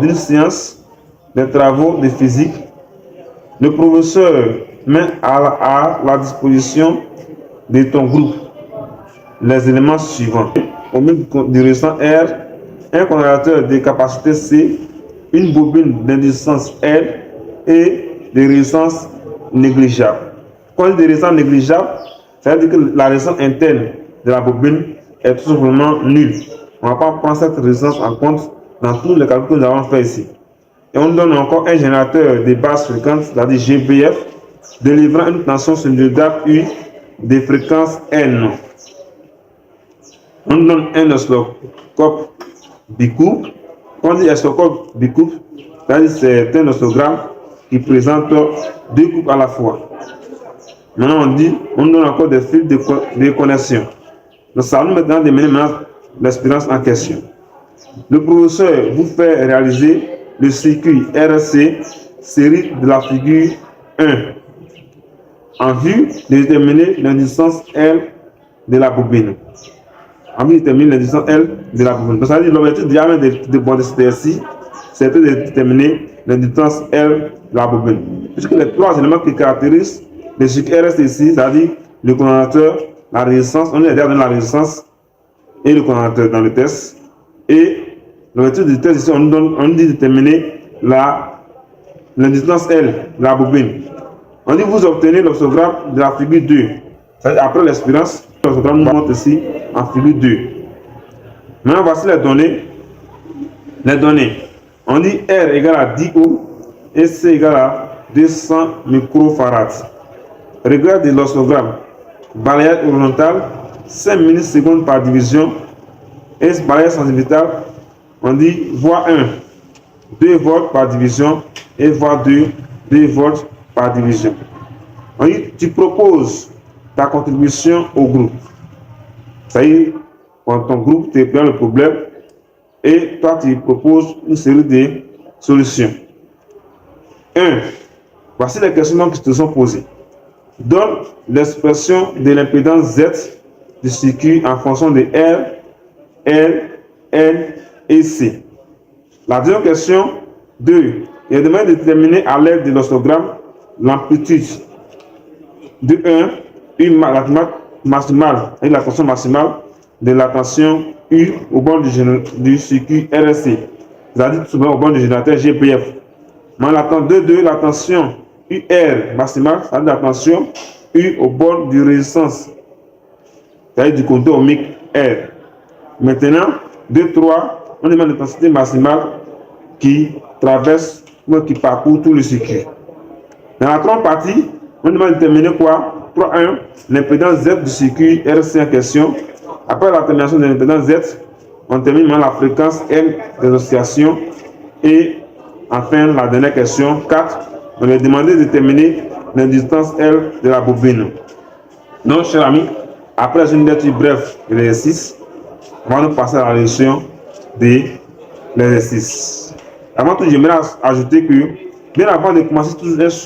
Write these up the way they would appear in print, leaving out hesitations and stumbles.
d'une séance des travaux de physique, le professeur met à la disposition de ton groupe les éléments suivants. Au milieu du résistant R, un condensateur de capacité C, une bobine d'industance L et des résistances négligeables. Quand on dit des résistances négligeables, ça veut dire que la résistance interne de la bobine est tout simplement nulle. On ne va pas prendre cette résistance en compte dans tous les calculs que nous avons fait ici. Et on donne encore un générateur de basse fréquence, c'est-à-dire GBF, délivrant une tension sinusoïdale U de fréquence N. On donne un oscilloscope bicouple. Quand on dit oscilloscope bicouple, c'est-à-dire c'est un oscillogramme qui présente deux couples à la fois. Maintenant on donne encore des fils de connexion. Donc ça nous maintenant de mener l'expérience en question. Le professeur vous fait réaliser le circuit RSC série de la figure 1 en vue de déterminer l'industance L de la bobine. En vue de déterminer l'industance L de la bobine. Donc ça veut dire l'objectif diamètre de cet exercice, c'est de déterminer l'industance L de la bobine. Puisque les trois éléments qui caractérisent le circuit RSC ici, c'est-à-dire le condensateur, la résistance, on est derrière dans la résistance et le condensateur dans le test. Et l'objectif du test ici, on dit déterminer l'industance L de la bobine. On dit vous obtenez l'oscillogramme de la figure 2. Après l'expérience, l'oscillogramme nous montre ici en figure 2. Maintenant, voici les données. On dit R égale à 10 Ohm et C égale à 200 microfarads. Regarde l'oscillogramme. Balayage horizontal, 5 millisecondes par division. Et balayage centrifugal, on dit voie 1, 2 volts par division. Et voie 2, 2 volts par division. On dit, tu proposes ta contribution au groupe. Ça y est, quand ton groupe te prend le problème et toi tu proposes une série de solutions. 1. Voici les questions qui te sont posées. Donne l'expression de l'impédance Z du circuit en fonction de R, L, N et C. La deuxième question, 2. Il est demandé de déterminer à l'aide de l'oscillogramme l'amplitude de 1, U maximale et la tension maximale de la tension U au bord du circuit RSC, c'est-à-dire tout simplement au bord du générateur GPF. Mais la tension UR maximale, c'est-à-dire la tension U au bord du résistance, c'est-à-dire du contour ohmique R. Maintenant, 2, 3, on demande l'intensité maximale qui traverse ou qui parcourt tout le circuit. Dans la troisième partie, on demande de déterminer quoi? 3.1, l'impédance Z du circuit RC en question. Après la termination de l'impédance Z, on termine par la fréquence N des oscillations. Et enfin, la dernière question, 4, on est demandé de déterminer l'industance L de la bobine. Donc, chers amis, après une lecture brève de l'exercice, on va nous passer à la leçon de l'exercice. Avant tout, j'aimerais ajouter que, bien avant de commencer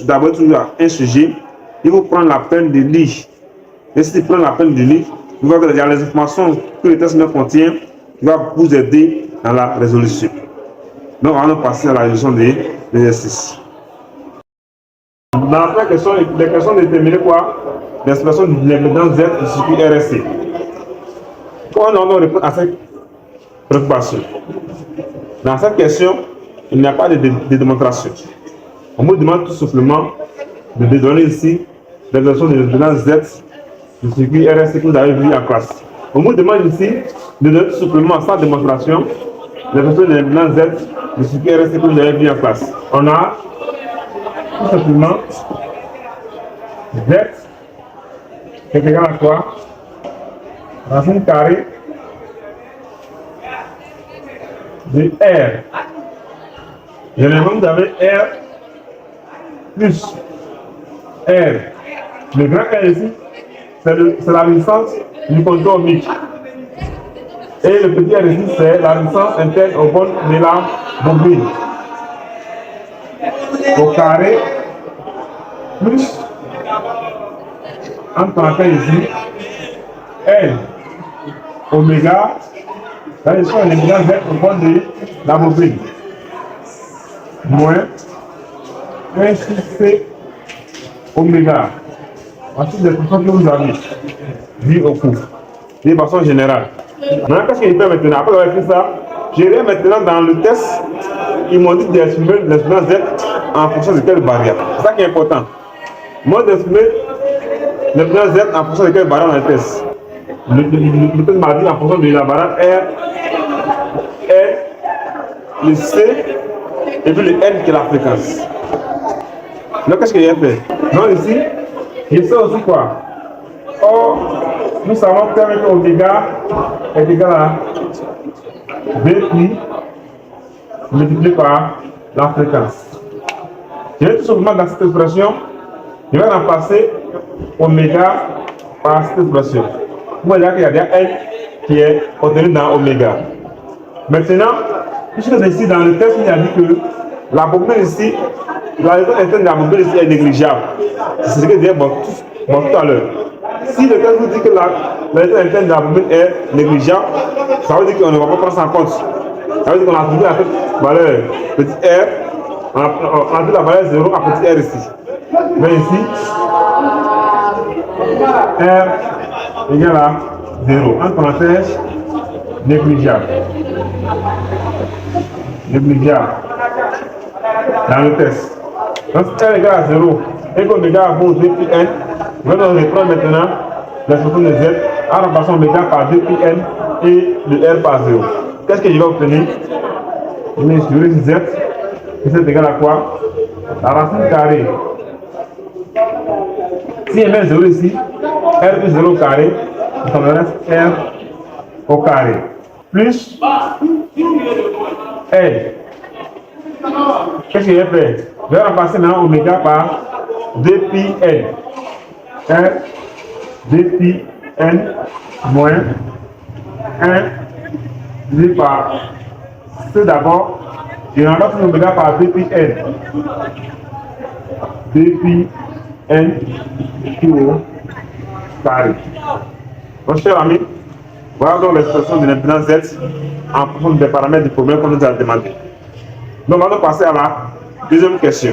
d'abord toujours un sujet, il faut prendre la peine de lire. Et si tu prends la peine de lire, vous verrez qu'il y a les informations que le test contient qui va vous aider dans la résolution. Donc, on va nous passer à la résolution de l'exercice. Dans la première question, les questions de déterminer quoi? L'expression de l'impédance Z du circuit RSC. Comment on répond à cette préoccupation? Dans cette question, il n'y a pas de démonstration. On me demande tout simplement de donner ici l'expression de l'impédance Z du circuit RSC que vous avez vu en classe. On me demande ici de donner tout simplement sans démonstration l'expression de l'impédance Z du circuit RSC que vous avez vu en classe. On a tout simplement Z qui est égal à quoi? Racine carrée de R. Généralement, vous avez R plus R. Le grand R ici, c'est la résistance du contour ohmique. Et le petit R ici, c'est la résistance interne au bord de la bobine. Au carré plus en parenthèse ici, L oméga, la résistance de Z au bord de la bobine. moins 1C oméga. Ensuite, les fonctions que vous avez vues au cours, de façon générale. Maintenant, qu'est-ce qu'il fait maintenant? Après avoir fait ça, je vais maintenant dans le test. Ils m'ont dit d'estimer l'exponent Z en fonction de quelle variable. C'est ça qui est important. Moi, d'estimer l'exponent Z en fonction de quelle variable dans le test. Le test m'a dit en fonction de la variable R, le C et puis le N qui est la fréquence. Donc, qu'est-ce que j'ai fait? Donc, ici, je sais aussi quoi? Or, nous savons que oméga est égal à Bpi multiplié par la fréquence. Je vais tout simplement dans cette expression, je vais remplacer oméga par cette expression. Vous voyez qu'il y a bien N qui est contenu dans oméga. Maintenant, puisque ici dans le test, il a dit que la bobine ici, la raison interne de la bobine ici est négligeable. C'est ce que je disais tout à l'heure. Si le test vous dit que la raison interne de la bobine est négligeable, ça veut dire qu'on ne va pas prendre ça en compte. Ça veut dire qu'on a trouvé la valeur petit r, on a trouvé la valeur 0 à petit r ici. Mais ici, r égale à 0. En parenthèse, négligeable. Négligeable. Dans le test. Donc si r égale à 0 et qu'oméga vaut 2 pi n, je vais reprendre maintenant l'expression de z en remplaçant oméga par 2 pi n et le r par 0. Qu'est-ce que je vais obtenir? Je vais mesurer z, et c'est égal à quoi? La racine carrée. Si je mets 0 ici, r plus 0 au carré, ça me reste r au carré. Plus L. Qu'est-ce que j'ai fait? Je vais remplacer maintenant oméga par 2 pi n. R 2 pi n moins 1 divisé par tout d'abord, je remplace l'oméga par 2 pi n. 2 pi n au carré. Donc, chers amis, voilà donc l'expression de l'impédance Z en fonction des paramètres du problème qu'on nous a demandé. Donc, on va passer à la deuxième question.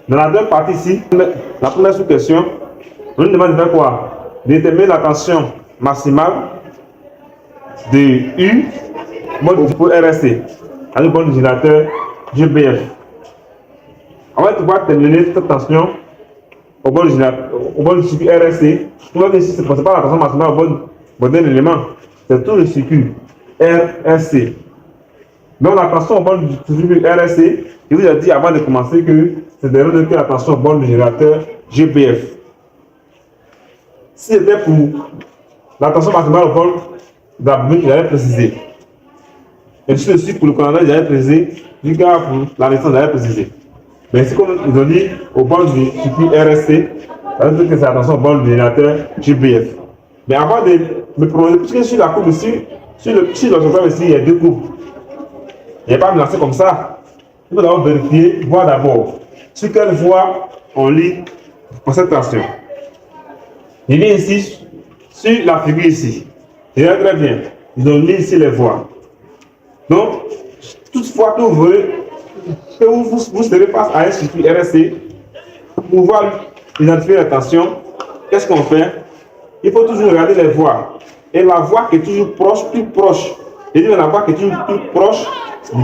Dans la deuxième partie ici, la première sous-question, on nous demande de faire quoi? Déterminer la tension maximale de U pour RSC, avec le bon générateur GBF. On va pouvoir terminer cette tension au bon circuit RSC. Tu vois que ici, ce n'est pas la tension maximale au bon élément, c'est tout le circuit RSC. Donc la tension au bon circuit RSC, je vous ai dit avant de commencer que c'est de donner la tension au bon générateur GBF. Si c'était pour la tension maximale au bon d'abus, j'avais précisé. Et si aussi pour le condamné, j'avais précisé. Du cas pour la naissance, j'avais précisé. Mais si comme ils ont dit au bord du circuit RSC, ça veut dire que c'est la tension au bord du générateur GBF. Mais avant de me prononcer, puisque sur la coupe ici, sur l'autogramme ici, il y a deux coupes. Il n'y a pas à me lancer comme ça. Il faut d'abord vérifier, voir d'abord sur quelle voie on lit pour cette tension. Il vient ici, sur la figure ici. Et là, très bien. Ils ont mis ici les voies. Donc, toutefois que vous voulez, que vous serez face à un circuit RSC, pour pouvoir identifier la tension, qu'est-ce qu'on fait? Il faut toujours regarder les voies. Et la voie qui est toujours proche, plus proche. Et la voie qui est toujours plus proche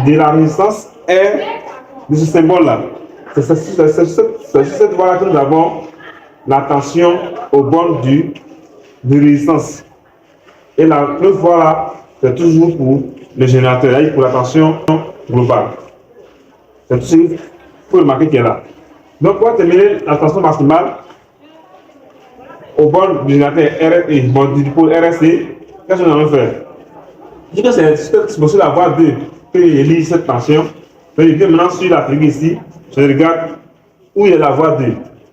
de la résistance R de ce symbole-là. C'est sur cette voie-là que nous avons la tension au bord de résistance. Et l'autre voie-là, c'est toujours pour le générateur, là, pour la tension globale. C'est tout ce qu'il faut remarquer qui est là. Donc, pour terminer la tension maximale au bord du générateur du pôle RSC, qu'est-ce qu'on va faire? Je dis que c'est sur la voie 2 que je lis cette tension. Je viens maintenant sur la figure ici, je regarde où il y a la voie 2.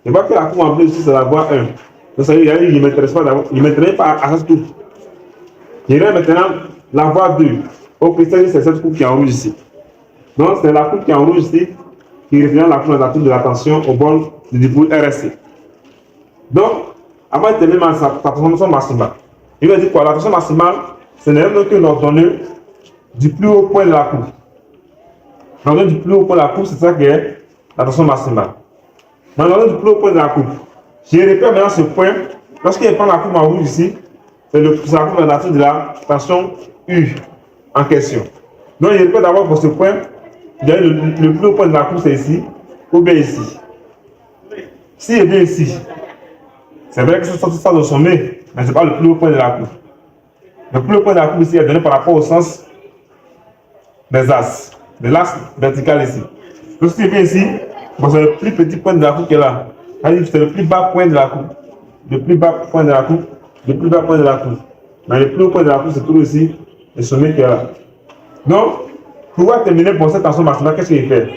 Je vois que la coupe en bleu ici, c'est la voie 1. Donc, ça veut dire qu'il ne m'intéresse pas d'abord. Il ne m'intéresse pas à ce tout. Je regarde maintenant la voie 2. Au cristal, c'est cette coupe qui est en rouge ici. Donc, c'est la coupe qui est en rouge ici qui représente la coupe de la tension au bord du dipôle RSC. Donc, avant de terminer sa tension maximale, il va dire quoi? La tension maximale, ce n'est rien d'autre que l'ordonnée du plus haut point de la coupe. L'angle du plus haut point de la coupe, c'est ça qui est la tension maximale. Dans l'angle du plus haut point de la coupe, je répète maintenant ce point. Lorsqu'il prend la coupe en rouge ici, c'est la coupe relative de la tension U en question. Donc je répète d'abord pour ce point, le plus haut point de la coupe c'est ici, ou bien ici. Si est bien ici, c'est vrai que c'est ça de sommet, mais ce n'est pas le plus haut point de la coupe. Le plus haut point de la coupe ici est donné par rapport au sens des axes, de l'axe vertical ici. Donc si c'est bien ici, bon, c'est le plus petit point de la coupe qui est là. C'est le plus bas point de la coupe. Le plus bas point de la coupe, le plus bas point de la coupe. Mais le plus haut point de la coupe, c'est toujours ici, le sommet qui est là. Donc, pour pouvoir terminer pour cette tension maximale, qu'est-ce qu'il fait?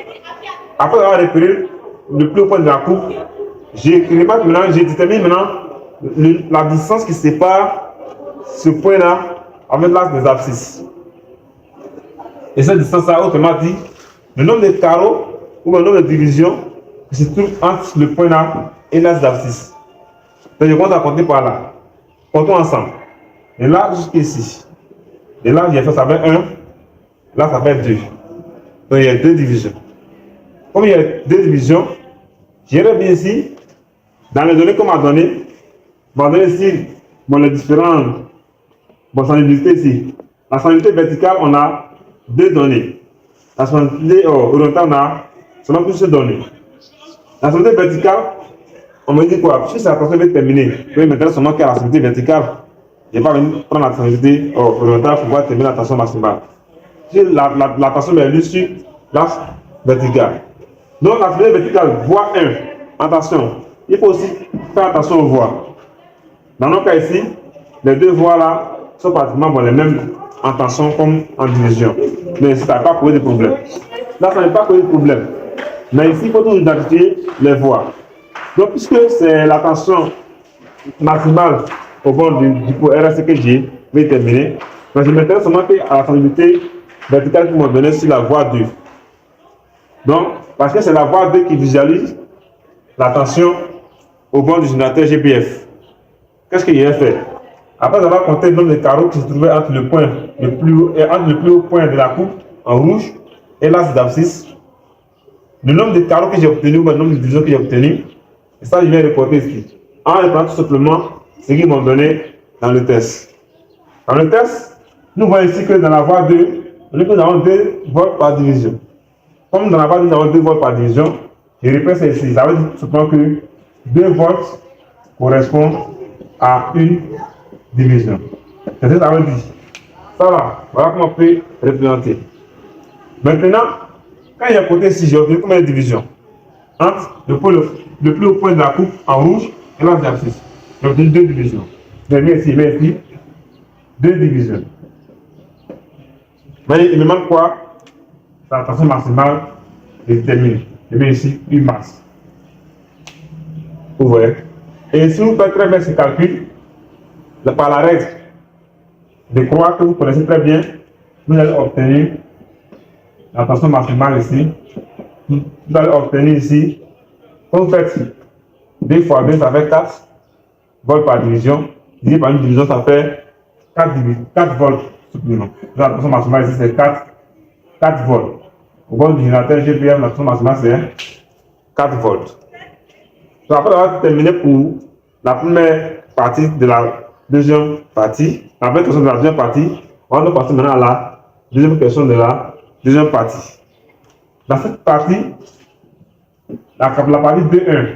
Après avoir repéré le plus haut point de la coupe, j'ai déterminé maintenant la distance qui sépare ce point-là avec l'axe des abscisses. Et cette distance-là, autrement dit, le nombre de carreaux ou le nombre de divisions qui se trouve entre le point-là et l'axe d'abscisse. Donc, je compte à compter par là. Comptons ensemble. Et là, jusqu'ici. Et là, j'ai fait ça fait 1. Là, ça fait 2. Donc, il y a 2 divisions. Comme il y a 2 divisions, j'irai bien ici, dans les données qu'on m'a données, on va donner ici les différentes sensibilités ici. La sensibilité verticale, on a 2 données. La sensibilité horizontale, on a seulement plus de données. La sensibilité verticale, on me dit quoi? Puisque c'est la tension terminée, je vais maintenant seulement qu'à la sensibilité verticale. Je n'ai pas venu prendre la sensibilité horizontale pour pouvoir terminer la tension maximale. La tension est lue sur l'axe vertical. Donc la sensibilité verticale, voie 1, attention, il faut aussi faire attention aux voies. Dans nos cas ici, les 2 voies là sont pratiquement les mêmes en tension comme en division. Mais ça n'a pas posé de problème. Là, ça n'a pas posé de problème. Mais ici, il faut toujours identifier les voies. Donc, puisque c'est la tension maximale au bord du point RSC que j'ai terminé, je m'intéresse seulement à la sensibilité verticale qu'ils m'ont donnée sur la voie 2. Donc, parce que c'est la voie 2 qui visualise la tension au bord du générateur GPF. Qu'est-ce qu'il a fait? Après avoir compté le nombre de carreaux qui se trouvaient entre le plus haut point de la coupe en rouge et l'axe d'abscisse, le nombre de carreaux que j'ai obtenu, ou le nombre de divisions que j'ai obtenu, et ça je viens reporter ici. En reprenant tout simplement ce qu'ils m'ont donné dans le test. Dans le test, nous voyons ici que dans la voie 2, nous avons 2 volts par division. Comme dans la voie 2, nous avons 2 volts par division, je répète ça ici. Ça veut dire tout simplement que 2 volts correspondent à une division. C'est ce que ça veut dire. Ça va, voilà comment on peut représenter. Maintenant, quand il y a côté ici, j'ai obtenu combien de divisions? Entre le plus haut point de la coupe en rouge et l'axe d'abscisse. J'ai obtenu 2 divisions. Je vais ici, 2 divisions. Mais il me manque quoi? La tension maximale est déterminée. Je mets ici U max. Vous voyez? Et si vous faites très bien ce calcul, par la règle de croix que vous connaissez très bien, vous allez obtenir la tension maximale ici. Vous allez obtenir ici, quand vous faites 2 fois 2, ça fait 4 volts par division. Divisé par une division, ça fait 4 volts supplémentaires. La tension maximale ici, c'est 4 volts. Au bord du générateur GPM, la tension maximale, c'est 4 volts. Donc, après avoir terminé pour la première partie de la deuxième partie, la première question de la deuxième partie, on va passer maintenant à la deuxième question de la deuxième partie. Dans cette partie, la partie 2.1,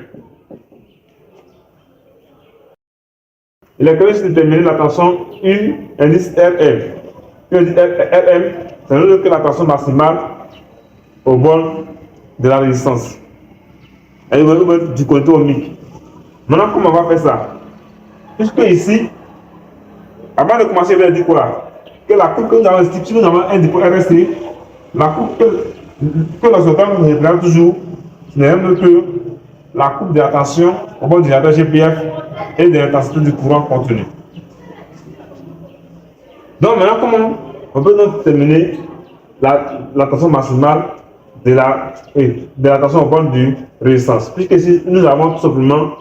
il est question de déterminer la tension U indice RM. RM, c'est le que la tension maximale au bord de la résistance. Et il va nous mettre du contour ohmique. Maintenant, comment on va faire ça? Puisque ici, avant de commencer, je vais dire quoi? Que la coupe que nous avons ici, si nous avons un dépôt RST, la coupe que nos auteurs nous représente toujours, ce n'est rien d'autre que la coupe de la tension au bord du générateur GPF et de l'intensité du courant contenu. Donc maintenant, comment on peut donc terminer la tension maximale de la tension au bord du résistance? Puisque ici, nous avons tout simplement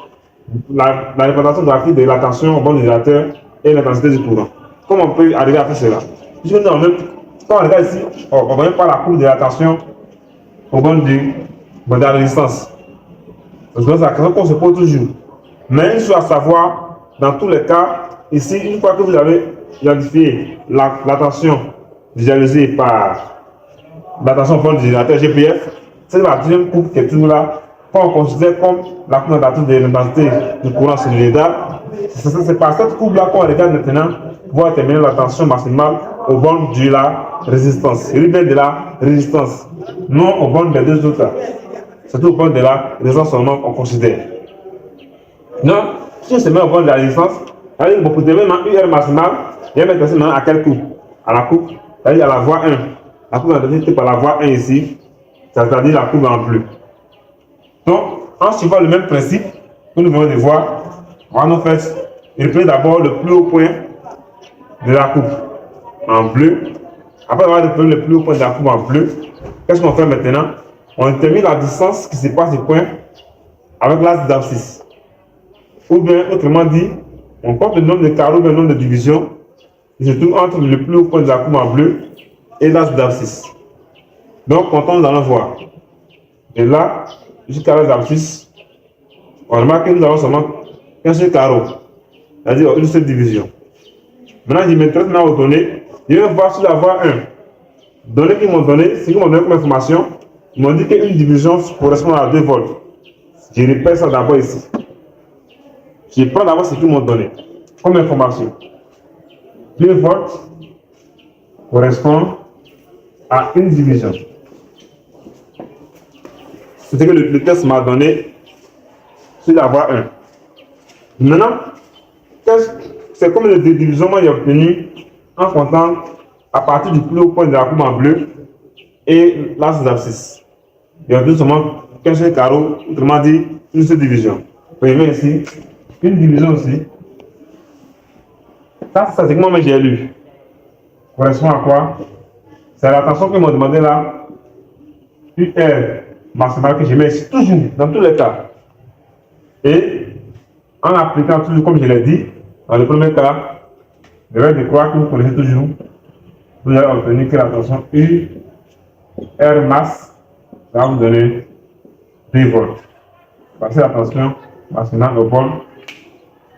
la représentation graphique de la tension au bord du générateur et l'intensité du courant. Comment on peut arriver à faire cela? Puisque nous avons même, quand on regarde ici, on ne voit même pas la courbe de la tension au bon de la résistance. C'est la question qu'on se pose toujours. Mais une chose à savoir, dans tous les cas, ici, une fois que vous avez identifié la tension visualisée par la tension au fond du générateur GPF, c'est la deuxième coupe qui est toujours là, qu'on considère comme la coupe de l'intensité du courant sinusoïdal. C'est par cette coupe-là qu'on regarde maintenant pour déterminer la tension maximale au borne de la résistance. Il vient de la résistance, non au borne des deux autres. Surtout au borne de la résistance seulement qu'on considère. Donc, si on se met au borne de la résistance, pour déterminer UR maximale, il va mettre maintenant à quelle coupe? À la coupe, c'est-à-dire à la voie 1. La coupe est déterminée par la voie 1 ici, c'est-à-dire la coupe en bleu. Donc, en suivant le même principe que nous venons de voir, on va nous faire repérer d'abord le plus haut point de la coupe en bleu. Après avoir repéré le plus haut point de la coupe en bleu, qu'est-ce qu'on fait maintenant? On détermine la distance qui sépare ces points avec l'axe d'abscisse. Ou bien, autrement dit, on compte le nombre de carreaux, le nombre de divisions qui se trouve entre le plus haut point de la coupe en bleu et l'axe d'abscisse. Donc, quand nous allons voir, de là jusqu'à l'axe d'abscisse, on remarque que nous avons seulement qu'un seul carreau, c'est-à-dire une seule division. Maintenant, je m'intéresse aux données. Je vais voir sur la voie 1. Données qu'ils m'ont donné, c'est qu'ils m'ont donné comme information. Ils m'ont dit qu'une division correspond à 2 volts. Je répète ça d'abord ici. Je prends d'abord ce qu'ils m'ont donné comme information. 2 volts correspond à une division. C'est ce que le test m'a donné sur la voie 1. Maintenant, c'est comme le division que j'ai obtenu en comptant à partir du plus haut point de la coupe en bleu et l'axe d'abscisse. Il y a seulement qu'un seul carreau, autrement dit, une seule division. Vous voyez ici, une division aussi. Ça, c'est ce que moi j'ai lu. Correspond à quoi? C'est la tension qu'ils m'ont demandé là. UR maximale que je mets ici, toujours, dans tous les cas. Et en appliquant toujours comme je l'ai dit, dans le premier cas, je vais croire que vous connaissez toujours, vous allez obtenir que la tension UR max va vous donner 2 volts. C'est la tension maximale au bord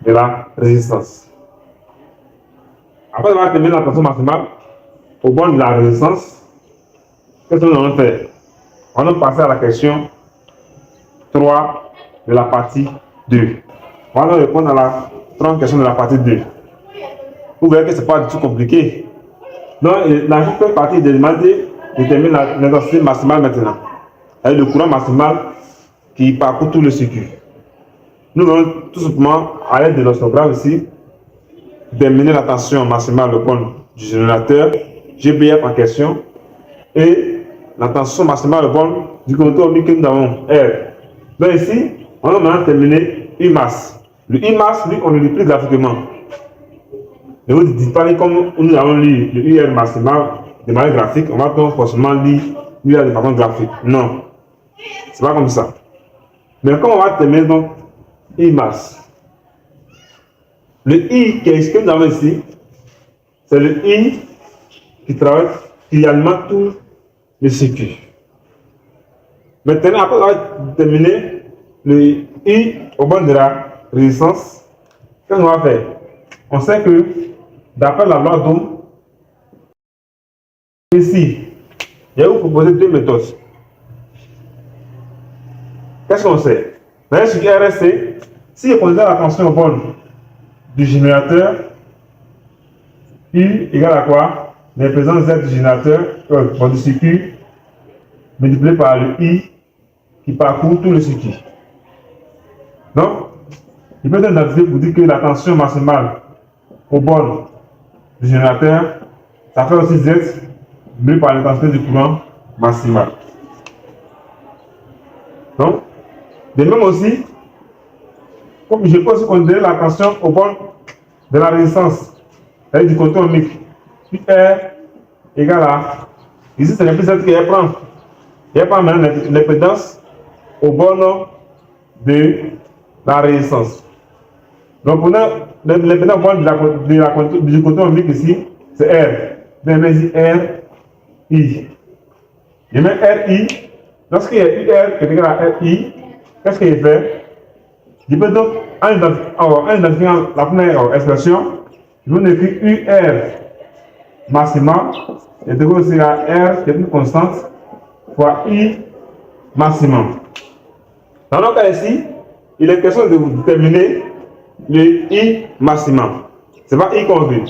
de la résistance. Après avoir terminé la tension maximale au bord de la résistance, qu'est-ce que nous allons faire? On va passer à la question 3 de la partie 2. On va répondre à la 30 question de la partie 2. Vous verrez que ce n'est pas du tout compliqué. Donc, la première partie de demander détermine l'intensité maximale maintenant. Avec le courant maximal qui parcourt tout le circuit. Nous allons tout simplement, à l'aide de l'osmogramme ici, déterminer la tension maximale au point du générateur GPF en question et la tension maximale au point du conducteur ohmique que nous avons R. Donc ici, on va maintenant terminer Imax. Le Imax, lui, on le lit plus graphiquement. Ne vous dites pas comme nous avons lu le UR maximal de manière graphique, on va donc forcément lire l'UR de façon graphique. Non, c'est pas comme ça. Mais comme on va terminer donc Imax, le I que nous avons ici, c'est le I qui travaille, qui alimente tout le circuit. Maintenant, après avoir terminé le I au bord de la résistance, qu'est-ce qu'on va faire? On sait que d'après la loi d'Ohm, ici, je vais vous proposer 2 méthodes. Qu'est-ce qu'on sait? D'ailleurs, sur RSC, si je considère la tension au bord du générateur, U égale à quoi? L'imposance Z du générateur, du circuit, multiplié par le I qui parcourt tout le circuit. Donc, il peut être identifié pour dire que la tension maximale au bord du générateur, ça fait aussi Z multiplié par l'intensité du courant maximal. Donc, de même aussi, comme je peux aussi considérer la tension au bord de la résistance, c'est-à-dire du conducteur ohmique, R égale à, ici c'est l'impédance qu'il prend. Il prend maintenant l'impédance au bord de la résistance. Donc, pour l'impédance au bord du conducteur ohmique ici, c'est R. Donc, je mets ici RI. Je mets RI, Lorsqu'il y a UR qui est égal à RI, qu'est-ce qu'il fait? Je peux donc, en identifiant la première expression, je vais écrire UR maximum est égal aussi à R qui est une constante fois I maximum. Dans notre cas ici, il est question de déterminer le I maximum. Ce n'est pas I qu'on veut.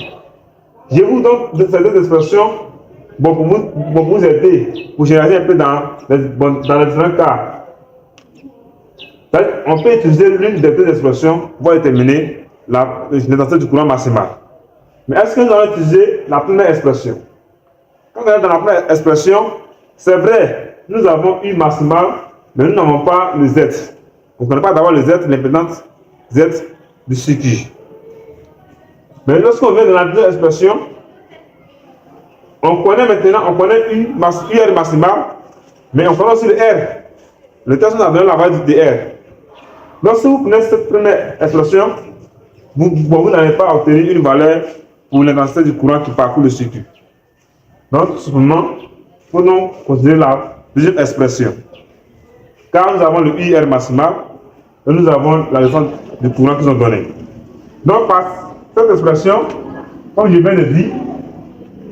Je vous donne ces deux expressions pour vous aider, pour générer un peu dans les différents cas. On peut utiliser l'une des deux expressions pour déterminer l'intensité du courant maximal. Mais est-ce que nous allons utiliser la première expression? Quand on est dans la première expression, c'est vrai, nous avons I maximal, mais nous n'avons pas le Z. On ne connaît pas d'abord le Z, l'impédance Z du circuit. Mais lorsqu'on vient dans la deuxième expression, on connaît UR maximal, mais on connaît aussi le R. Le test nous a donné la valeur du R. Lorsque vous prenez cette première expression, vous n'allez pas obtenir une valeur pour l'intensité du courant qui parcourt le circuit. Donc, tout simplement, il faut donc considérer la deuxième expression. Car nous avons le IR maximal et nous avons la leçon du courant qu'ils ont donné. Donc, par cette expression, comme je viens de dire,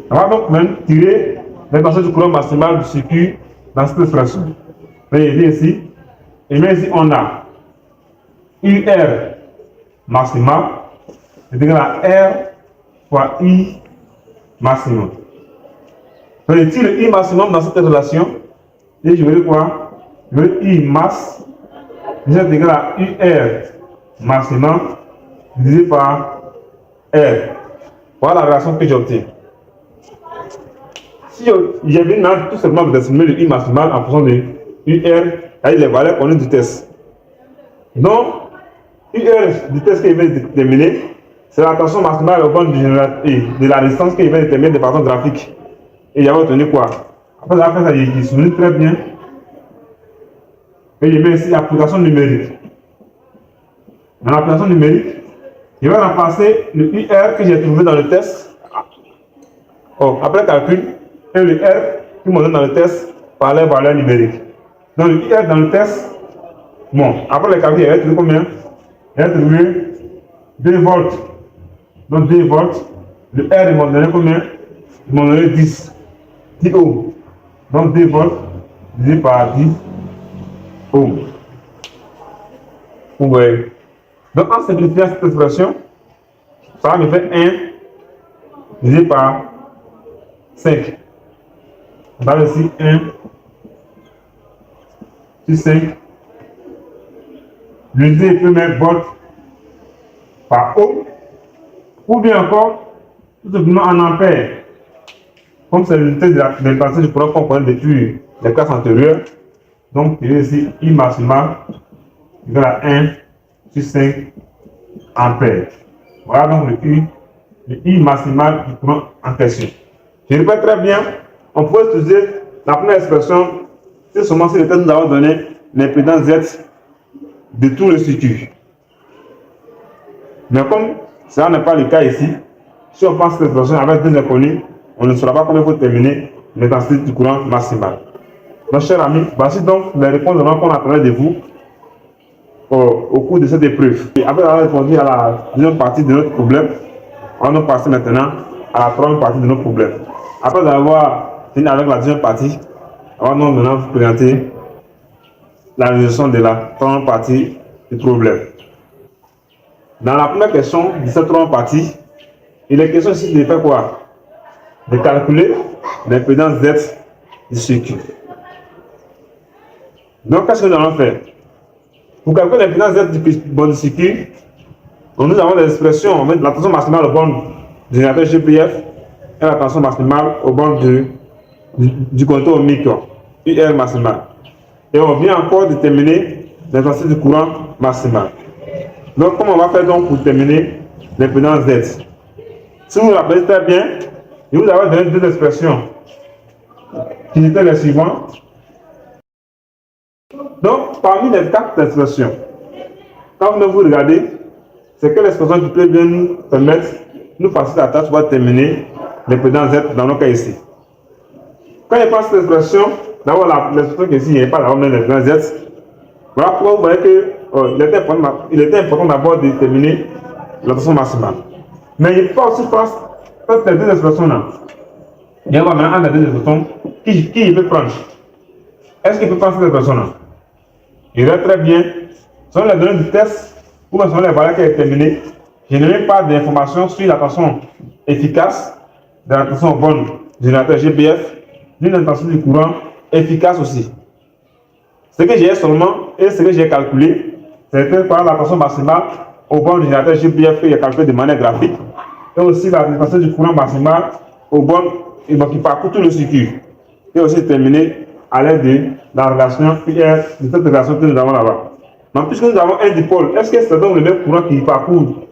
on va donc même tirer l'intensité du courant maximal du circuit dans cette expression. Voyez ici, et même ici, on a UR maximal est égal à R fois I maximum. Je vais tirer le I maximum dans cette relation et je vais quoi? Je vais I max est égal à UR maximum divisé par R. Voilà la relation que j'obtiens. Si j'ai bien tout simplement de déterminer le I maximal en fonction de UR avec les valeurs connues du test. Donc, UR du test qu'il vient de déterminer, c'est la tension maximale au borne du générateur et de la distance qu'il vient de déterminer de façon graphique. Et j'avais obtenu quoi? Après avoir fait ça, il souligne très bien. Et il met ici application numérique. Dans l'application numérique, je vais remplacer le UR que j'ai trouvé dans le test. Après calcul, et le R qui me donne dans le test par les valeurs numériques. Donc le UR dans le test, bon, après le calcul, il va trouver combien? Il va trouver 2 volts. Donc 2 volts. Le R, il m'a donné combien? Il m'a donné 10 ohms. Donc 2 volts divisé par 10 ohms. Ouais. Donc en simplifiant cette expression, ça va me faire 1 divisé par 5. On va ici 1 sur 5. L'unité peut mettre volt par ohm, ou bien encore tout simplement en ampères. Comme c'est l'unité de l'intensité du courant qu'on connaît depuis les classes antérieures, donc il y a ici I maximal égal à 1 sur 5 ampères. Voilà donc le I maximal du courant en question. Je répète très bien, on peut utiliser la première expression, c'est seulement si le test nous avons donné l'impédance Z de tout le circuit. Mais comme ça n'est pas le cas ici, si on pense cette expression avec deux inconnus, on ne saura pas comment il faut terminer l'intensité du courant maximal. Donc, chers amis, voici donc les réponses qu'on attendait de vous au cours de cette épreuve. Et après avoir répondu à la deuxième partie de notre problème, on va passer maintenant à la troisième partie de notre problème. Après avoir fini avec la deuxième partie, on va maintenant vous présenter la résolution de la troisième partie du problème. Dans la première question de cette troisième partie, il est question ici de faire quoi? De calculer l'impédance Z du circuit. Donc, qu'est-ce que nous allons faire? Pour calculer l'impédance Z du circuit, nous avons des expressions. On met la tension maximale au borne du générateur GPF et la tension maximale au borne du compteur ohmique UR maximal. Et on vient encore déterminer l'intensité du courant maximal. Donc, comment on va faire donc pour déterminer l'impédance Z? Si vous vous rappelez très bien, je vous avais donné deux expressions qui étaient les suivantes. Donc, parmi les quatre expressions, quand vous regardez, c'est quelle expression qui peut bien nous permettre, nous faciliter la tâche pour déterminer l'impédance Z dans nos cas ici. Quand je prends cette expression, D'abord, l'expression qui est ici, il n'y a pas d'abord même l'expression Z. Voilà pourquoi vous voyez qu'il était important d'abord de déterminer la tension maximale. Mais il faut aussi prendre les deux expressions-là. Il y a maintenant un des deux expressions qui il peut prendre. Est-ce qu'il peut prendre cette expression-là? Il est très bien. Selon les données du test, ou selon les valeurs qui sont déterminées, je n'ai même pas d'informations sur la tension efficace de la tension bonne du générateur GBF, ni l'intention du courant efficace aussi. Ce que j'ai seulement et ce que j'ai calculé, c'est par la tension maximale au bord du générateur GBF qui est calculé de manière graphique, et aussi la tension du courant maximal au bord qui parcourt tout le circuit, et aussi déterminé à l'aide de la relation IR, de cette relation que nous avons là-bas. Donc, puisque nous avons un dipôle, est-ce que c'est donc le même courant qui parcourt?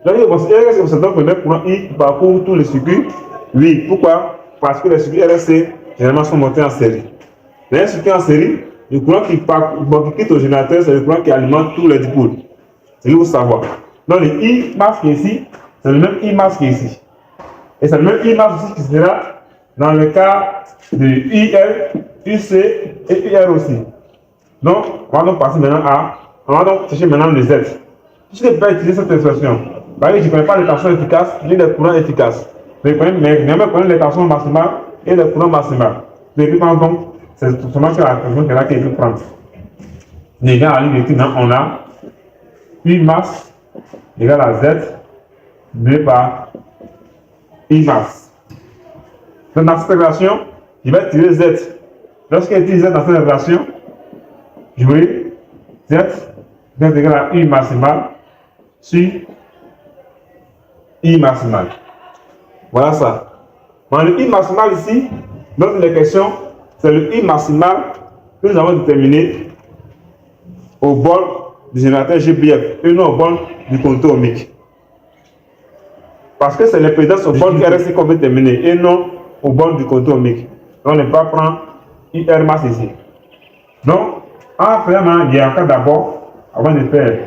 Est-ce que c'est donc le même courant I qui parcourt tous les circuits? Oui. Pourquoi? Parce que les circuits RSC, généralement, sont montés en série. Les circuits en série, le courant qui quitte au générateur, c'est le courant qui alimente tous les dipôles. C'est ce qu'il faut savoir. Donc, le I max qui est ici, c'est le même I max qui est ici. Et c'est le même I max aussi qui sera dans le cas de IL, UC et UR aussi. Donc, on va donc passer maintenant on va donc chercher maintenant le Z. Puisque je peux utiliser cette expression, parce que je ne connais pas les tensions efficaces ni les courants efficaces. Mais je connais les tensions maximales et les courants maximales. Donc, c'est seulement sur la question que là qu'il peut prendre. Déjà, à l'île on a I max égale à Z divisé par I max. Donc, dans cette relation, je vais tirer Z. Lorsqu'il utilise Z dans cette relation, je vais Z égale à I maximal sur I maximal. Voilà ça. Bon, le I maximal ici, dans les questions, c'est le I maximal que nous avons déterminé au bord du générateur GBF et non au bord du contour ohmique. Parce que c'est l'impédance au bord du RSC qu'on veut déterminer et non au bord du contour ohmique. Donc, on ne peut pas prendre IR max ici. Donc, en faisant, il y a un cas d'abord, avant de faire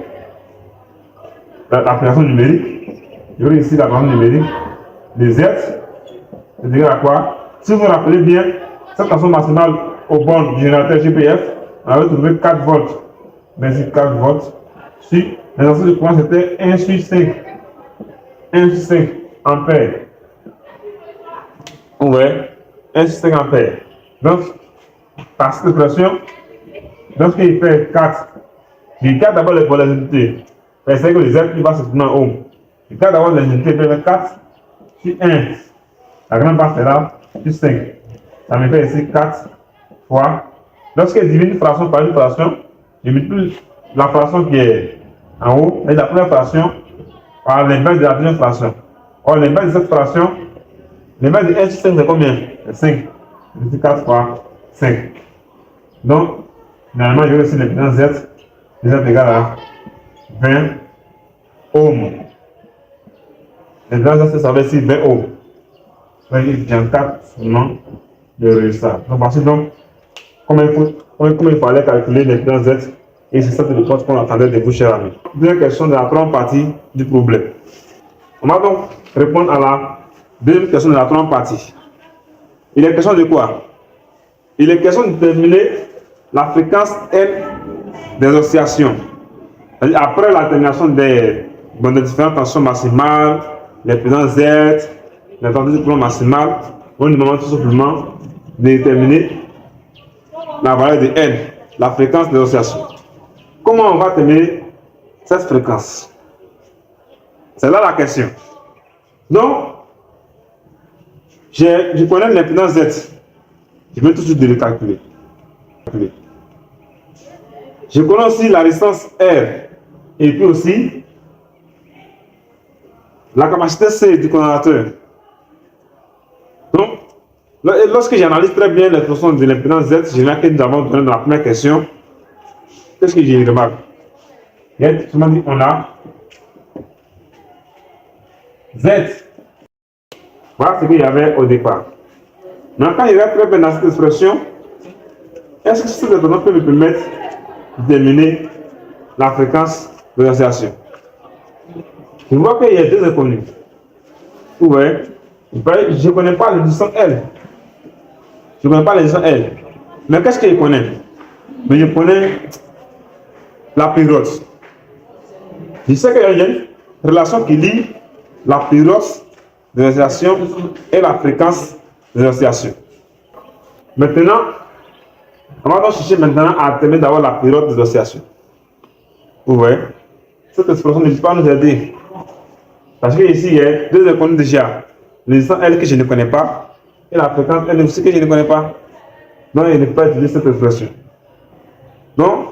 l'application numérique, il y aura ici l'application numérique, les Z, c'est-à-dire à quoi? Si vous vous rappelez bien, cette tension maximale au bord du générateur GPF, on avait trouvé 4 volts. Mais c'est 4 volts. Sur les tensions de courant, c'était 1 sur 5. 1 sur 5 ampères. Ouais, 1 sur 5 ampères. Donc, par cette expression, lorsqu'il fait 4, il regarde d'abord les polarités. C'est que les Z qui va se tourner en haut. Il regarde d'abord les unités, il fait 4 sur 1. La grande part est là, sur 5. Ça me fait ici 4 fois. Lorsqu'il divise une fraction par une fraction, je multiplie la fraction qui est en haut et la première fraction par l'inverse de la deuxième fraction. Or, l'inverse de cette fraction, l'inverse de 1 sur 5, c'est combien? C'est 5. C'est 4 fois 5. Donc, finalement, je vais aussi l'impédance Z. Z égale à 20 ohms. L'impédance Z, ça veut dire 20 ohms. J'en 4 seulement le résultat. Donc, voici donc comment il fallait calculer l'impédance Z. Et c'est cette réponse qu'on attendait de vous, chers amis. Deuxième question de la première partie du problème. On va donc répondre à la deuxième question de la première partie. Il est question de quoi? Il est question de déterminer la fréquence N des oscillations. Après la termination des différentes tensions maximales, l'impédance Z, l'intensité du courant maximale, on nous demande tout simplement de déterminer la valeur de N, la fréquence des oscillations. Comment on va déterminer cette fréquence? C'est là la question. Donc, je connais l'impédance Z. Je vais tout de suite le calculer. Je connais aussi la résistance R et puis aussi la capacité C du condensateur. Donc, lorsque j'analyse très bien l'expression de l'impédance Z, je vois que nous avons donné dans la première question. Qu'est-ce que j'ai remarqué? Il y a tout dit on a Z. Voilà ce qu'il y avait au départ. Mais quand il va très bien dans cette expression, est-ce que cette expression peut me permettre de déterminer la fréquence de l'oscillation? Je vois qu'il y a deux inconnus. Vous voyez, je ne connais pas la distance L. Je ne connais pas la distance L. Mais qu'est-ce que je connais? Mais je connais la période. Je sais qu'il y a une relation qui lie la période de l'oscillation et la fréquence de l'oscillation. Maintenant, on va donc chercher maintenant à déterminer d'abord la période de l'oscillation. Vous voyez? Cette expression ne peut pas nous aider. Parce que ici, il y a deux économies déjà. Le distance L que je ne connais pas et la fréquence L aussi que je ne connais pas. Donc, il ne peut pas utiliser cette expression. Donc,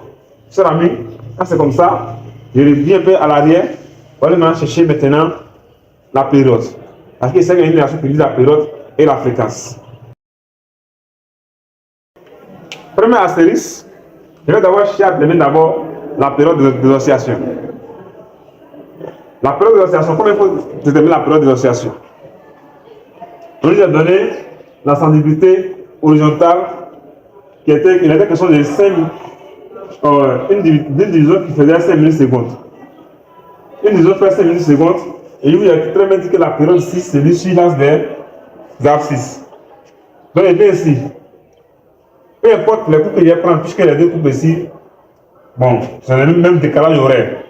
cher ami, quand c'est comme ça, je reviens un peu à l'arrière. On va maintenant chercher maintenant la période. Parce qu'il y a une relation qui dit la période et la fréquence. Premier astérisque, je vais d'abord chercher à déterminer d'abord la période de l'oscillation. La période de l'oscillation, comment il faut déterminer la période de l'oscillation? On lui a donné la sensibilité horizontale il était question de 5, une division qui faisait 5 millisecondes. Une division fait 5 millisecondes, et il a très bien dit que la période 6, c'est lui sur l'as des abscisses. Donc il est ici. Peu importe les coups que je prends, puisque les deux coupes ici, bon, c'est le même décalage horaire.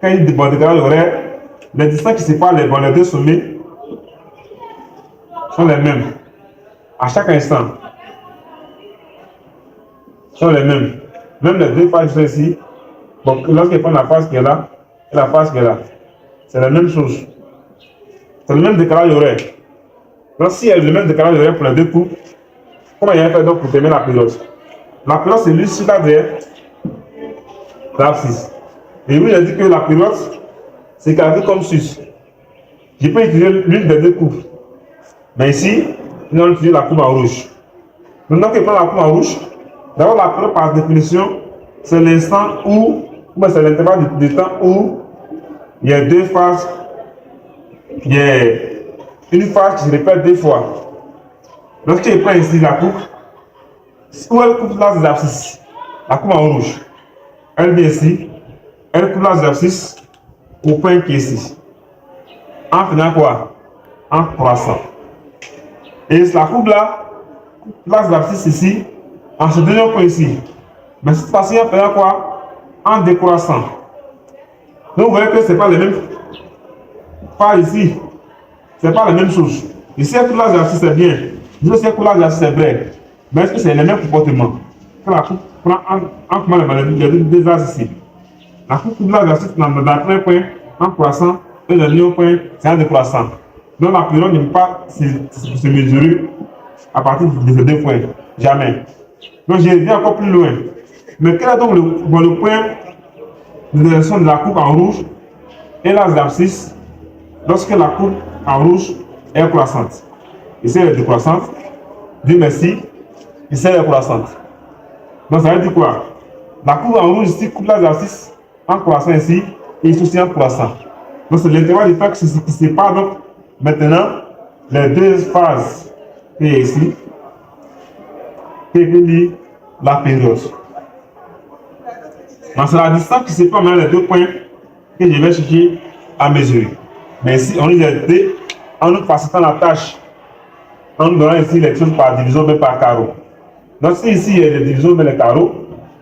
Quand il dit bon décalage horaire, les distances qui séparent les deux sommets sont les mêmes. À chaque instant. Sont les mêmes. Même les deux phases qui sont ici, bon, lorsqu'ils prennent la phase qui est là et la phase qui est là, c'est la même chose. C'est le même décalage horaire. Donc, s'il y a le même décalage horaire pour les deux coupes, comment il y a fait donc pour terminer la période? La période, c'est lui sur l'abscisse. Et oui, il a dit que la période, c'est calculé comme suit. Je peux utiliser l'une des deux coupes. Mais ici, nous allons utiliser la coupe en rouge. Maintenant qu'il prend la coupe en rouge, d'abord la période par définition, c'est l'instant où, c'est l'intervalle de temps où il y a deux phases, il y a une phase qui se répète deux fois. Lorsqu'il prend ici la coupe, où elle coupe l'as des abscisses, la coupe en rouge, elle vient ici, elle coupe l'as des abscisses au point qui est ici. En faisant quoi? En croissant. Et la coupe là, l'as des abscisses ici, en se donnant point ici. Mais cette fois-ci, en faisant quoi? En décroissant. Donc vous voyez que ce n'est pas les mêmes phases ici. Ce n'est pas la même chose. Ici, la coulage de l'abscisse c'est bien. Ici, la coulage de l'abscisse c'est vrai. Mais est-ce que c'est le même comportement? Quand la coupe prend les deux axes ici. La coupe de l'abscisse dans le premier point, en croissant, et le deuxième point, c'est en décroissant. Donc la période ne peut pas se mesurer à partir de ces deux points. Jamais. Donc je reviens encore plus loin. Mais quel est donc le point de direction de la coupe en rouge et l'axe d'abscisse lorsque la coupe en rouge est croissante? Ici elle est décroissante. Dieu merci. Ici elle est croissante. Donc ça veut dire quoi? La coupe en rouge ici coupe l'axe d'abscisse en croissant ici et ici aussi en croissant. Donc c'est l'intervalle de temps qui sépare donc maintenant les deux phases qui est ici qui relie la période. Donc c'est la distance qui sépare maintenant les deux points que je vais chercher à mesurer. Mais ici on les a aidé en nous facilitant la tâche, en nous donnant ici les choses par division mais par carreau. Donc si ici il y a des divisions mais les carreaux,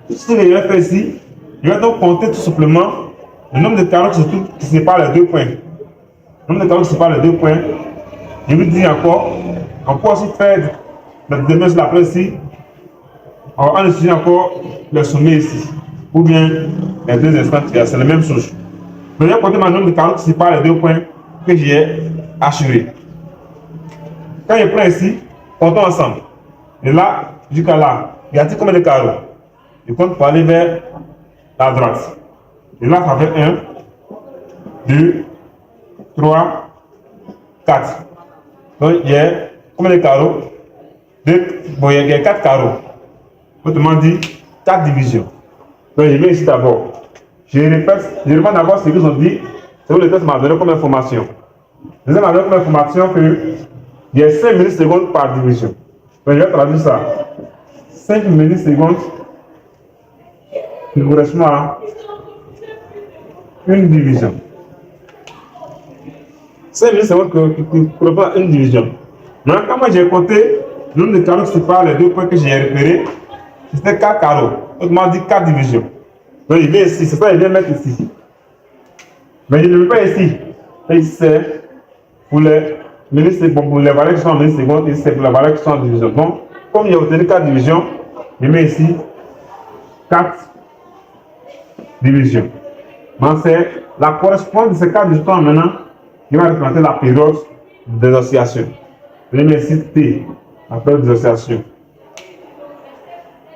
tout ce que je vais faire ici, je vais donc compter tout simplement le nombre de carreaux qui séparent les deux points. Le nombre de carreaux qui séparent les deux points. Je vous dis encore, on peut aussi faire la démarche de la presse ici, en utilisant encore le sommet ici, ou bien les deux instants, c'est la même chose. Mais je vais compter ma nombre de carreaux qui séparent les deux points que j'ai assuré. Quand je prends ici, comptons ensemble. Et là, jusqu'à là, il y a combien de carreaux? Je compte pour aller vers la droite. Et là, ça fait 1, 2, 3, 4. Donc, il y a combien de carreaux? Bon, il y a 4 carreaux. Autrement dit, 4 divisions. Donc, je viens ici d'abord. Je répète, je demande d'abord ce qu'ils ont dit. C'est où le test m'a donné comme information. Le test m'a donné comme information qu'il y a 5 millisecondes par division. Donc, je vais traduire ça. 5 millisecondes qui correspond à une division. 5 millisecondes qui correspond à une division. Maintenant, quand moi j'ai compté le nombre de carreaux qui séparent les deux points que j'ai repérés, c'était 4 carreaux. Autrement dit 4 divisions. Donc il vient ici, c'est ça, il vient mettre ici. Mais il ne le met pas ici. Et ici, c'est pour les ministres, pour les valeurs qui sont en ministre seconde, ici, c'est pour les valeurs qui sont en division. Donc, comme il a obtenu 4 divisions, il met ici 4 divisions. Donc, c'est la correspondance de ces 4 divisions maintenant qui va représenter la période des oscillations. Il met ici T, la période des oscillations.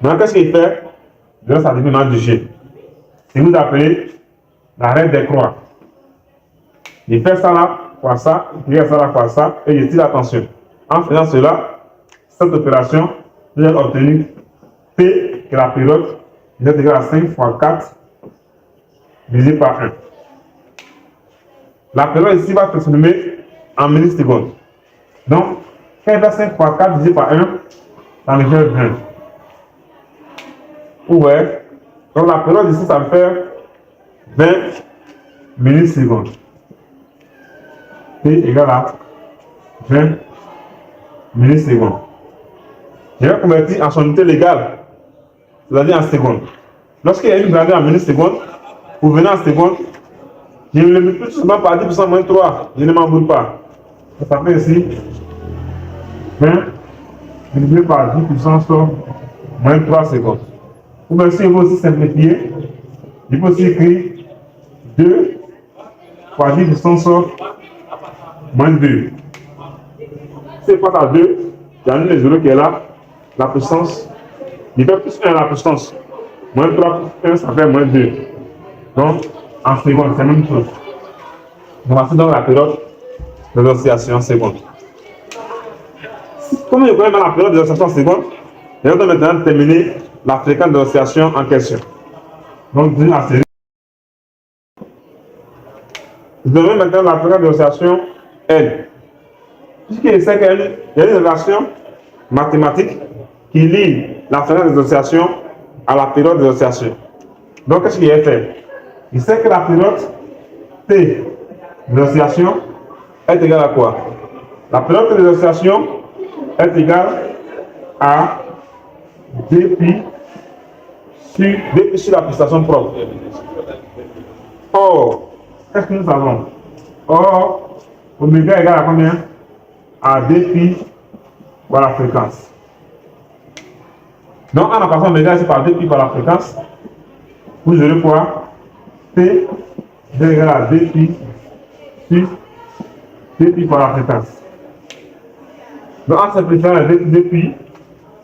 Donc, qu'est-ce qu'il fait? Là, ça devient maintenant du G. Si vous appelez la règle des croix, il fait ça là, fois ça, il fait ça là, fois ça, et il tire l'attention. En faisant cela, cette opération, vous avez obtenu T, qui est la période, il est égal à 5 fois 4 divisé par 1. La période ici va se transformer en millisecondes. Donc, quand il fait 5 fois 4 divisé par 1, ça me fait 20. Ouais. Donc la période ici, ça me fait 20 millisecondes. T égale à 20 millisecondes. Je vais convertir en son unité légale, c'est-à-dire en secondes. Lorsqu'il y a une grandeur en millisecondes, vous venez en secondes, je ne le multiplie tout simplement par 10% moins 3, je ne m'en boule pas. Ça fait ici 20 multiplié par 10% sur moins 3 secondes. Ou bien si vous aussi simplifier, il faut aussi écrire 2 fois 10% sur moins 2. Si je passe à 2, j'annule le 0 qui est là, la puissance, il fait plus 1 à la puissance. Moins 3 plus 1, ça fait moins 2. Donc, en secondes, c'est la même chose. On va faire donc la période de l'oscillation en secondes. Comme je connais la période de l'oscillation en secondes, je vais maintenant déterminer la fréquence de l'oscillation en question. Donc, je la série. Je donnerai maintenant la fréquence de l'oscillation L. Puisqu'il sait qu'il y a une relation mathématique qui lie la fréquence de l'oscillation à la période de l'oscillation. Donc, qu'est-ce qu'il a fait? Il sait que la période T de l'oscillation est égale à quoi? La période de l'oscillation est égale à dpi sur la pulsation propre. Or, qu'est-ce que nous savons? Or, oméga égale à combien? À dpi par la fréquence. Donc, en remplaçant oméga ici par dpi par la fréquence, vous aurez quoi? T est égal à dpi sur dpi par la fréquence. Donc, en simplifiant la dpi,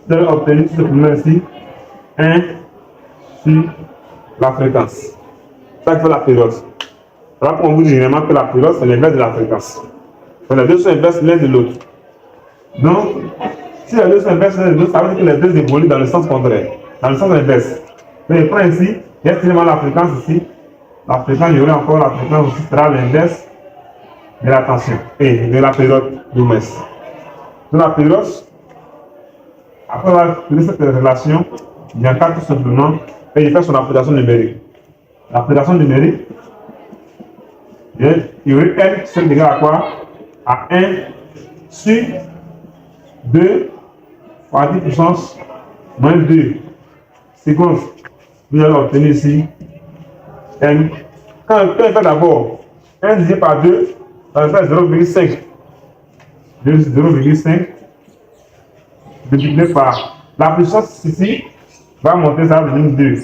vous allez obtenir tout simplement ici 1 sur la fréquence. Ça fait la période. Alors, on vous dit généralement que la période, c'est l'inverse de la fréquence. Donc, les deux sont inverses l'un de l'autre. Donc, si les deux sont inverses l'un de l'autre, ça veut dire que les deux évoluent dans le sens contraire, dans le sens inverse. Mais je prends ici, il y a seulement la fréquence ici. La fréquence, il y aura encore la fréquence aussi, sera l'inverse de la tension et de la période du moins. Donc, la période, après avoir trouvé cette relation, il y a tout simplement et il fait son application numérique. L'application numérique, il y aurait L qui serait égal à quoi? À 1 sur 2 fois 10 puissance moins 2 secondes. Vous allez obtenir ici N. Quand on fait d'abord 1 divisé par 2, ça va faire 0,5. 0,5 multiplié par la puissance ici va monter, ça va devenir 2.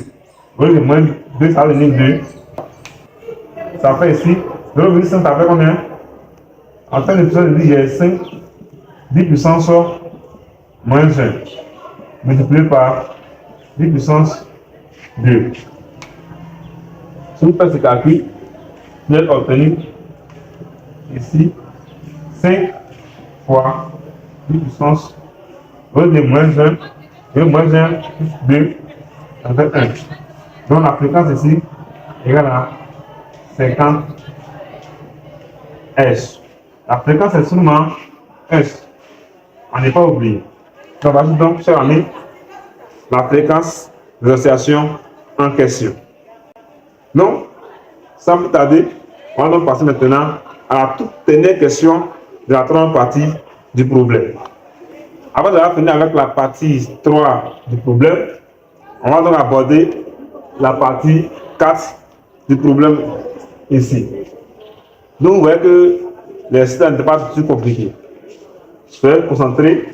Au lieu de moins 2, ça va devenir 2. Ça fait ici 0,5, ça fait combien? En termes de puissance, j'ai 5, 10 puissance sur moins 1 multiplié par 10 puissance 2. Si vous faites ce calcul, vous allez obtenir ici 5 fois 10 puissance au lieu de moins 1, et moins 1 plus 2, ça fait 1. Donc la fréquence ici est égale à 50 Hz. La fréquence est seulement Hz. On n'est pas oublié. Donc, voici donc, chers amis, la fréquence de l'oscillation en question. Donc, sans plus tarder, on va donc passer maintenant à la toute dernière question de la troisième partie du problème. Avant de finir avec la partie 3 du problème, On va donc aborder la partie 4 du problème ici. Donc vous voyez que l'exercice n'est pas tout compliqué. Je vais me concentrer.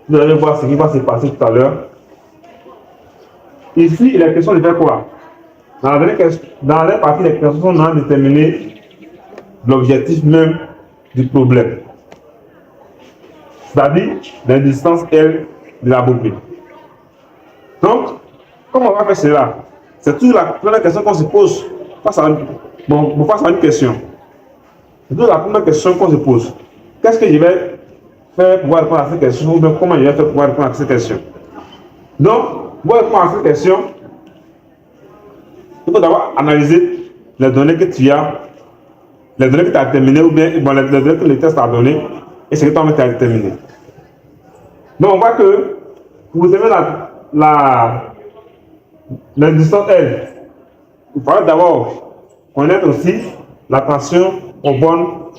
Vous allez voir ce qui va se passer tout à l'heure. Ici, il est question de faire quoi? Dans la partie des questions, on a déterminé l'objectif même du problème. C'est-à-dire la distance L de la bobine. Donc, comment on va faire cela? C'est toujours la première question qu'on se pose face à une question. C'est toujours la première question qu'on se pose. Qu'est-ce que je vais faire pour pouvoir répondre à cette question, ou bien comment je vais faire pour pouvoir répondre à cette question? Donc, pour répondre à cette question, il faut d'abord analyser les données que tu as, les données que tu as déterminées, ou bien les données que le test a données, et ce que toi-même tu as déterminé. Donc, on voit que pour déterminer la distance L, il faudra d'abord connaître aussi la tension aux bornes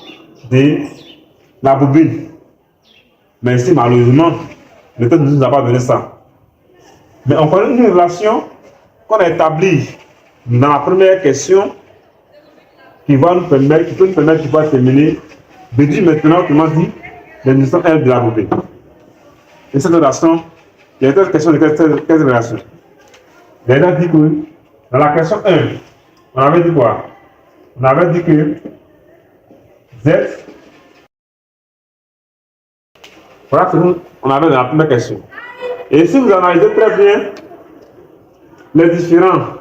de la bobine. Mais ici, malheureusement, le test ne nous a pas donné ça. Mais on connaît une relation qu'on a établie dans la première question qui peut nous permettre de pouvoir terminer, de dire maintenant, comment dit, la distance L de la bobine. Et cette relation, il y a une question de quelle relation? Il a dit que dans la question 1, on avait dit quoi? On avait dit que Z, voilà ce qu'on avait dans la première question. Et si vous analysez très bien les différentes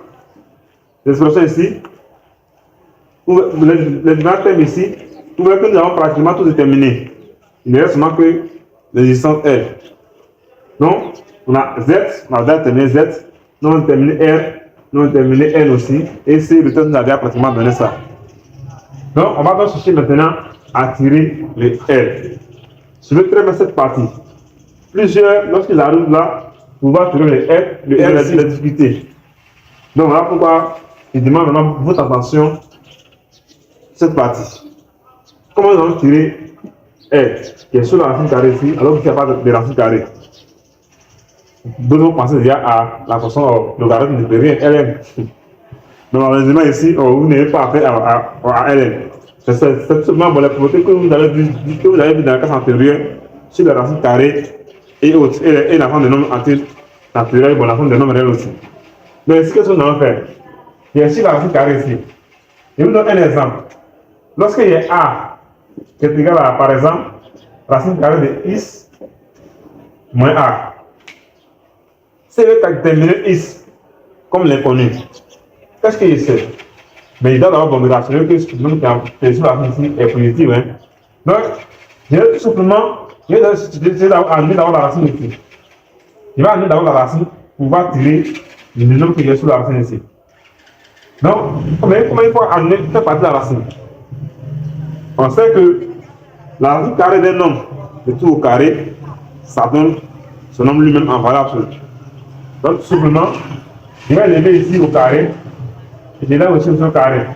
expressions ici, les différents thèmes ici, vous voyez que nous avons pratiquement tout déterminé. Il ne reste seulement que les distances L. Donc, on a Z, on a déjà terminé Z, nous avons terminé R, nous avons terminé N aussi, et c'est le test nous a déjà pratiquement donné ça. Donc, on va donc chercher maintenant à tirer les L. Je vais très bien cette partie. Plusieurs, lorsqu'ils arrivent là, vous voyez tirer les L, le R, c'est la difficulté. Donc, voilà pourquoi il demande maintenant votre attention cette partie. Comment nous allons tirer L, qui est sur la racine carrée ici, alors qu'il n'y a pas de racine carrée? D'autres pensent déjà à la façon logarithme de rien, Ln. Donc, malheureusement ici, vous n'avez pas affaire à Ln. C'est seulement pour les propriétés que vous avez vu dans la classe antérieure sur la racine carrée et autres, et la forme des nombres entiers naturels, la forme des nombres réels aussi. Donc, ici, qu'est-ce que nous allons faire? Il y a ici la racine carrée ici. Je vous donne un exemple. Lorsqu'il y a A qui est égal à, par exemple, racine carrée de X moins A. Si je vais déterminer X comme l'inconnu, qu'est-ce qu'il sait? Mais il doit d'abord bomber rassurer que ce qui nous fait sur la racine ici est positif. Hein? Donc, je vais tout simplement, je vais annuler d'abord la racine ici. Je vais annuler d'abord la racine pour pouvoir tirer le nombre qui est sur la racine ici. Donc, comment il faut annuler cette partie de la racine? On sait que la racine carrée d'un nombre de tout au carré, ça donne ce nombre lui-même en valeur absolue. Donc, tout simplement, je vais lever ici au carré, et je lève aussi au carré.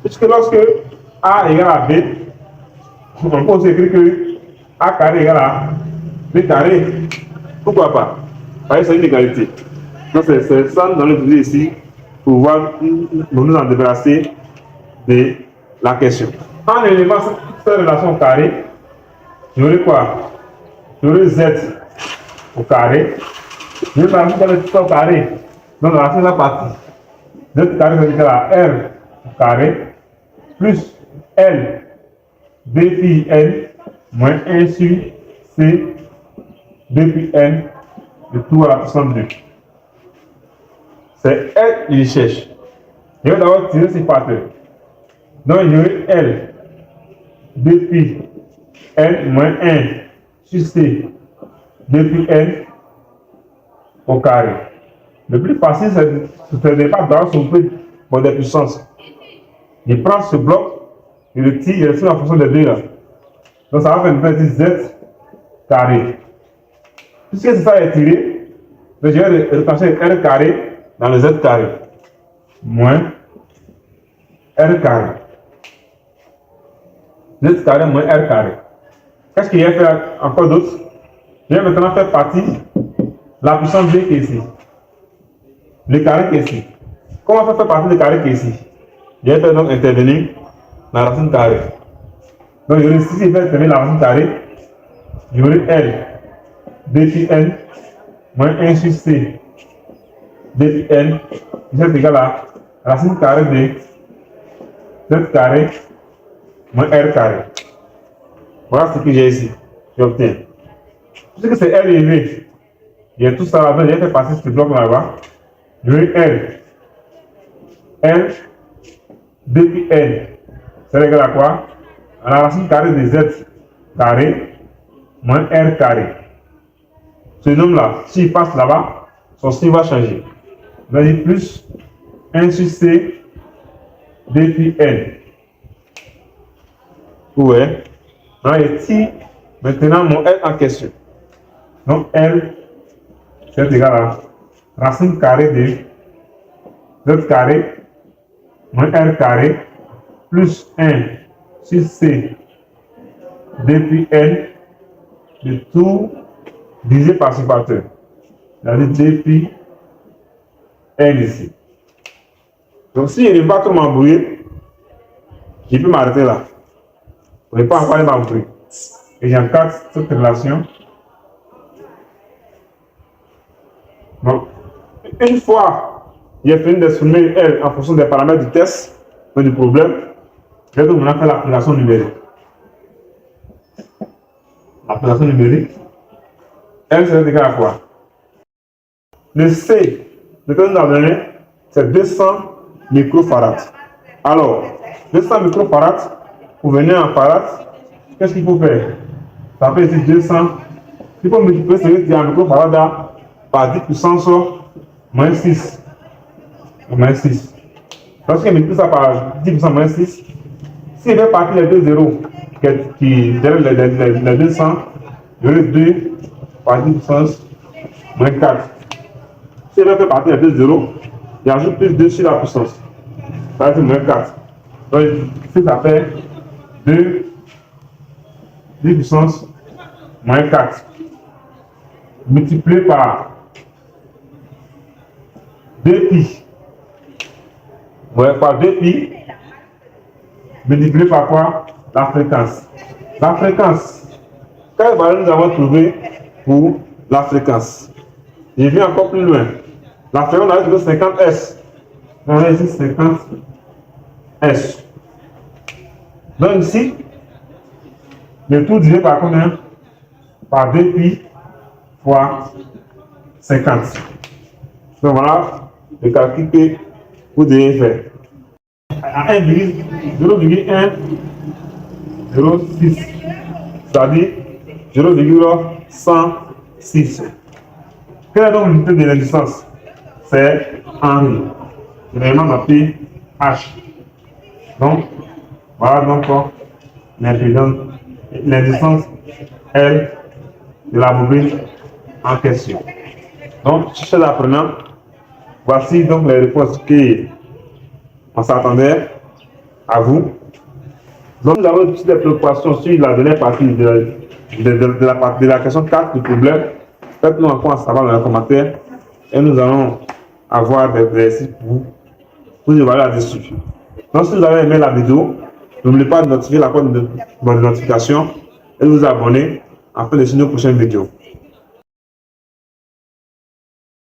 Puisque lorsque A égale à B, on peut aussi écrire que A carré égale à B carré. Pourquoi pas? Parce que c'est une égalité. Donc, c'est ça que nous allons utiliser ici pour pouvoir nous en débarrasser de la question. En élevant cette relation au carré, j'aurai quoi? J'aurai Z au carré. Je vais rajouter le tout au carré. Donc la racine de la partie. Z carré va égal à R au carré plus L B pi N moins 1 sur C B pi N de tout à la puissance 2. C'est L que je cherche. Je vais d'abord tirer ces facteurs. Donc j'aurai L B pi N moins 1 sur C B pi N au carré. Le plus facile, c'est de ne pas d'avoir son peu des puissances. Je prends ce bloc, je le tire, je le tire en fonction des deux là. Donc ça va faire une petite Z carré. Puisque c'est ça est tiré, donc je vais replacer R carré dans le Z carré. Moins R carré. Z carré moins R carré. Qu'est-ce qu'il y a fait encore d'autre? Je vais maintenant faire partie de la puissance B qui est ici. le carré qui est ici. Comment faire partie du carré qui est ici? Je vais faire donc intervenir la racine carrée. Donc, je vais ici faire intervenir la racine carrée. J'aurai L, D pi N, moins 1 sur C, D pi N, c'est égal à racine carrée de Z carré, moins R carré. Voilà ce que j'ai ici. J'obtiens. Puisque c'est L et V, j'ai tout ça là-bas, j'ai fait passer ce bloc là-bas. J'aurai L, L, D pi N, c'est égal à quoi? À la racine carrée de Z carré, moins R carré. Ce nombre-là, s'il passe là-bas, son signe va changer. On va dire plus 1 sur C, D pi N. Ouais. Ici, maintenant, mon L en question. Donc, L, c'est égal à racine carrée de Z carré, moins R carré, plus 1 sur C, D pi N, de tout divisé par ce facteur. C'est-à-dire D pi N ici. Donc, si je ne vais pas trop m'embrouiller, je peux m'arrêter là. Je ne vais pas encore m'embrouiller. Et j'encadre cette relation. Donc, une fois j'ai fini d'exprimer L en fonction des paramètres du test, du problème, je vais donc maintenant faire l'application numérique. L'application numérique, L c'est égal à quoi? Le C, le que nous avons donné, c'est 200 microfarads. Alors, 200 microfarads, pour venir en farads, qu'est-ce qu'il faut faire? Ça fait ici 200. Il faut multiplier ce qui est en microfarad par 10 puissance moins 6. Moins 6. Lorsqu'il multiplie ça par 10 puissance moins 6, s'il fait partir les deux zéros qui derrière les 200, il y aurait 2 par 10 puissance moins 4. S'il fait partir les deux zéros, il ajoute plus 2 sur la puissance. Ça va être moins 4. Donc, si ça fait 2 10 puissance moins 4 multiplié par 2 pi. Ouais, par 2 pi multiplié par quoi? La fréquence. La fréquence. Quelle valeur nous avons trouvé pour la fréquence? Je viens encore plus loin. La fréquence, on a trouvé 50 S. On a ici 50 S. Donc ici, le tout divisé par combien? Par 2 pi fois 50. Donc voilà le calcul que vous devez faire. À 0,106, c'est-à-dire 0,106. Quelle est donc l'unité de l'indistance? C'est Henri. Généralement appelé H. Donc, voilà donc l'indistance L de la bobine en question. Donc, chers apprenants, voici donc les réponses qu'on s'attendait à vous. Donc, nous avons des préoccupations sur la dernière partie de la question 4 du problème. Faites-nous encore en savoir dans les commentaires et nous allons avoir des exercices pour évaluer là-dessus. Donc, si vous avez aimé la vidéo, n'oubliez pas de notifier la cloche de notification et de vous abonner afin de suivre nos prochaines vidéos.